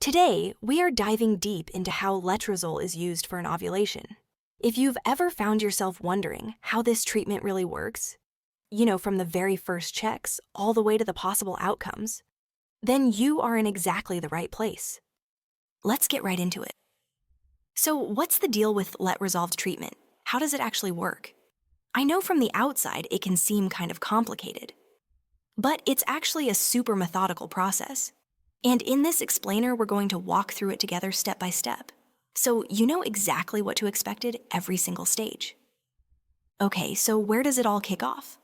Today, we are diving deep into how letrozole is used for an ovulation. If you've ever found yourself wondering how this treatment really works, from the very first checks all the way to the possible outcomes, then you are in exactly the right place. Let's get right into it. So, what's the deal with letrozole treatment? How does it actually work? I know from the outside it can seem kind of complicated, but it's actually a super methodical process. And in this explainer, we're going to walk through it together step by step, so you know exactly what to expect at every single stage. Okay, so where does it all kick off?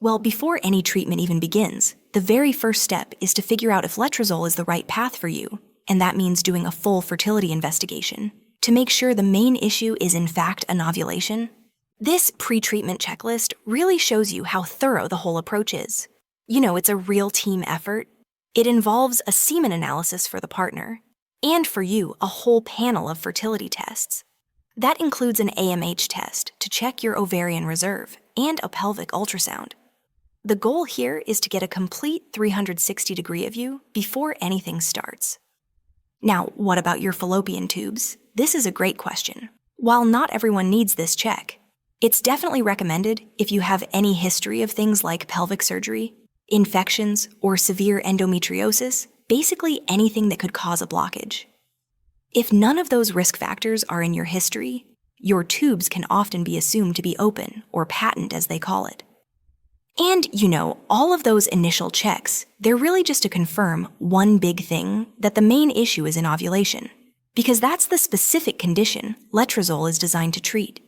Well, before any treatment even begins, the very first step is to figure out if letrozole is the right path for you, and that means doing a full fertility investigation to make sure the main issue is in fact anovulation. This pre-treatment checklist really shows you how thorough the whole approach is. It's a real team effort. It involves a semen analysis for the partner, and for you, a whole panel of fertility tests. That includes an AMH test to check your ovarian reserve and a pelvic ultrasound. The goal here is to get a complete 360-degree of you before anything starts. Now, what about your fallopian tubes? This is a great question. While not everyone needs this check, it's definitely recommended if you have any history of things like pelvic surgery, infections, or severe endometriosis, basically anything that could cause a blockage. If none of those risk factors are in your history, your tubes can often be assumed to be open, or patent as they call it. And all of those initial checks, they're really just to confirm one big thing, that the main issue is in ovulation, because that's the specific condition letrozole is designed to treat.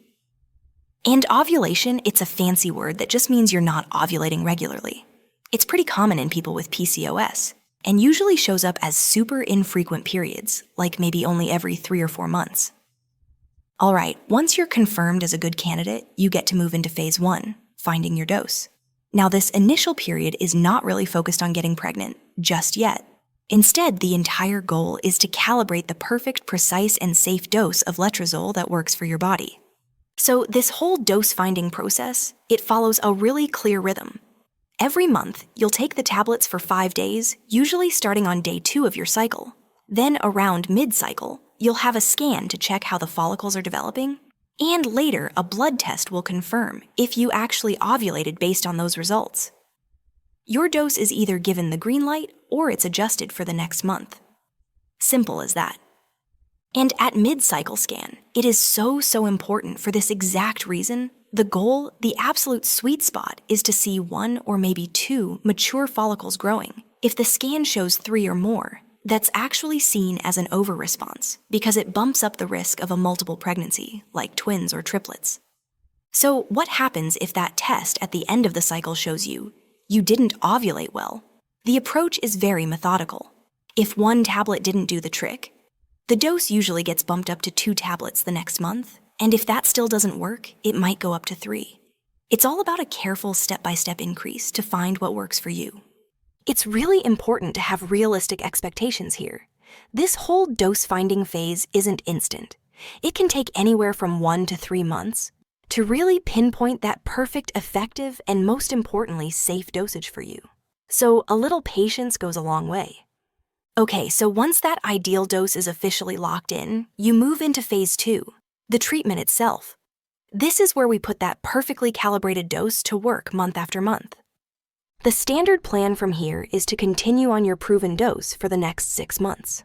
And ovulation, it's a fancy word that just means you're not ovulating regularly. It's pretty common in people with PCOS, and usually shows up as super infrequent periods, like maybe only every 3 or 4 months. All right, once you're confirmed as a good candidate, you get to move into phase 1, finding your dose. Now, this initial period is not really focused on getting pregnant, just yet. Instead, the entire goal is to calibrate the perfect, precise, and safe dose of letrozole that works for your body. So this whole dose-finding process, it follows a really clear rhythm. Every month, you'll take the tablets for 5 days, usually starting on day 2 of your cycle. Then around mid-cycle, you'll have a scan to check how the follicles are developing, and later a blood test will confirm if you actually ovulated based on those results. Your dose is either given the green light or it's adjusted for the next month. Simple as that. And at mid-cycle scan, it is so important for this exact reason. The goal, the absolute sweet spot, is to see 1 or maybe 2 mature follicles growing. If the scan shows 3 or more, that's actually seen as an over-response because it bumps up the risk of a multiple pregnancy, like twins or triplets. So what happens if that test at the end of the cycle shows you didn't ovulate well? The approach is very methodical. If 1 tablet didn't do the trick, the dose usually gets bumped up to 2 tablets the next month, and if that still doesn't work, it might go up to 3. It's all about a careful step-by-step increase to find what works for you. It's really important to have realistic expectations here. This whole dose-finding phase isn't instant. It can take anywhere from 1 to 3 months to really pinpoint that perfect, effective, and most importantly, safe dosage for you. So a little patience goes a long way. Okay, so once that ideal dose is officially locked in, you move into phase 2. The treatment itself. This is where we put that perfectly calibrated dose to work month after month. The standard plan from here is to continue on your proven dose for the next 6 months.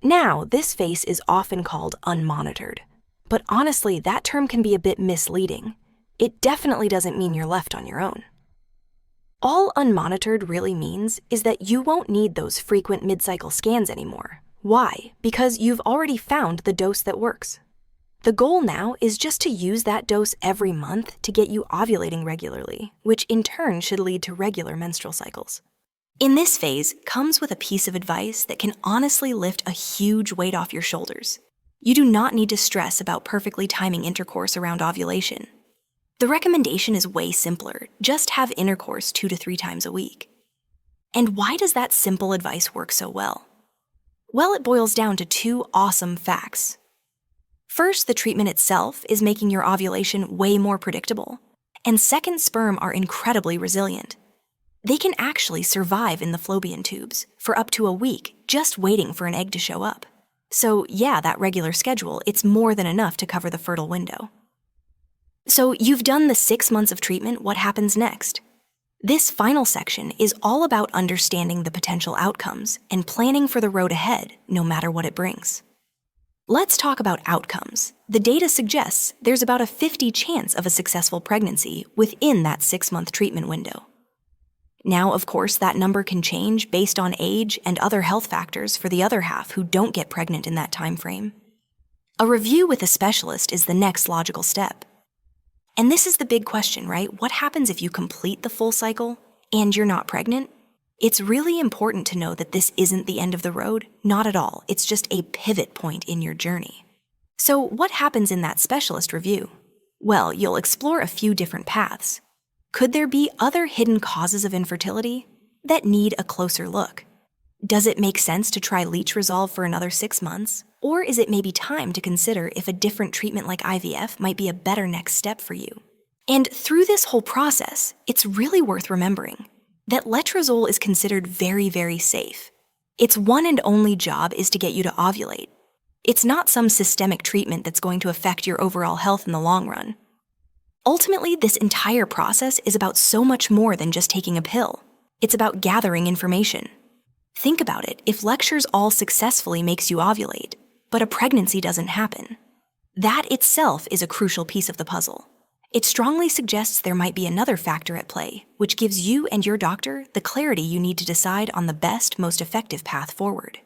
Now, this phase is often called unmonitored, but honestly, that term can be a bit misleading. It definitely doesn't mean you're left on your own. All unmonitored really means is that you won't need those frequent mid-cycle scans anymore. Why? Because you've already found the dose that works. The goal now is just to use that dose every month to get you ovulating regularly, which in turn should lead to regular menstrual cycles. In this phase comes with a piece of advice that can honestly lift a huge weight off your shoulders. You do not need to stress about perfectly timing intercourse around ovulation. The recommendation is way simpler. Just have intercourse 2 to 3 times a week. And why does that simple advice work so well? Well, it boils down to 2 awesome facts. First, the treatment itself is making your ovulation way more predictable. And second, sperm are incredibly resilient. They can actually survive in the fallopian tubes for up to a week just waiting for an egg to show up. So yeah, that regular schedule, it's more than enough to cover the fertile window. So you've done the 6 months of treatment, what happens next? This final section is all about understanding the potential outcomes and planning for the road ahead, no matter what it brings. Let's talk about outcomes. The data suggests there's about a 50 chance of a successful pregnancy within that 6-month treatment window. Now, of course, that number can change based on age and other health factors for the other half who don't get pregnant in that time frame. A review with a specialist is the next logical step. And this is the big question, right? What happens if you complete the full cycle and you're not pregnant? It's really important to know that this isn't the end of the road, not at all. It's just a pivot point in your journey. So what happens in that specialist review? Well, you'll explore a few different paths. Could there be other hidden causes of infertility that need a closer look? Does it make sense to try Letrozole for another 6 months? Or is it maybe time to consider if a different treatment like IVF might be a better next step for you? And through this whole process, it's really worth remembering that letrozole is considered very, very safe. Its one and only job is to get you to ovulate. It's not some systemic treatment that's going to affect your overall health in the long run. Ultimately, this entire process is about so much more than just taking a pill. It's about gathering information. Think about it, if lectures all successfully makes you ovulate, but a pregnancy doesn't happen, that itself is a crucial piece of the puzzle. It strongly suggests there might be another factor at play, which gives you and your doctor the clarity you need to decide on the best, most effective path forward.